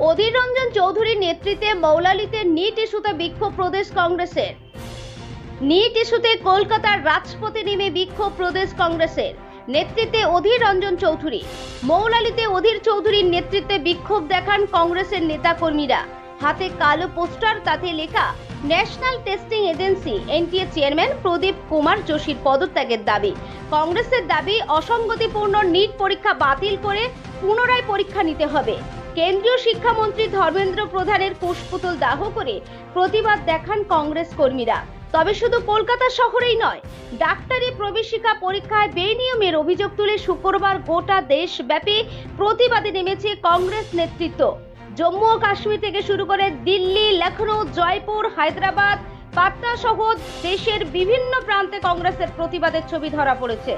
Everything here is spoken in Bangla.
অধীর রঞ্জন চৌধুরীর নেতৃত্বে মৌলালিতে নিট ইস্যুতে বিক্ষোভ প্রদেশ কংগ্রেসের। নিট ইস্যুতে কলকাতার রাজপথে নেমে বিক্ষোভ প্রদেশ কংগ্রেসের। নেতৃত্বে অধীর রঞ্জন চৌধুরী। মৌলালিতে অধীর চৌধুরীর নেতৃত্বে বিক্ষোভ দেখান কংগ্রেসের নেতাকর্মীরা। হাতে কালো পোস্টার, তাতে লেখা national testing agency NTA chairman Pradeep Kumar যোশীর পদত্যাগের দাবি। কংগ্রেসের দাবি, অসঙ্গতিপূর্ণ নিট পরীক্ষা বাতিল করে পুনরায় পরীক্ষা নিতে হবে। কেন্দ্রীয় শিক্ষামন্ত্রী ধর্মেন্দ্র প্রধানের কুশপুতুল দাহ করে প্রতিবাদ দেখান কংগ্রেস কর্মীরা। তবে শুধু কলকাতা শহরেই নয়, ডাক্তারি প্রবেশিকা পরীক্ষায় বেনিয়মের অভিযোগ তুলে শুক্রবার গোটা দেশব্যাপী প্রতিবাদে নেমেছে কংগ্রেস নেতৃত্ব। জম্মু ও কাশ্মীর থেকে শুরু করে দিল্লি, লখনৌ, জয়পুর, হায়দ্রাবাদ, পাটনা সহ দেশের বিভিন্ন প্রান্তে কংগ্রেসের প্রতিবাদের ছবি ধরা পড়েছে।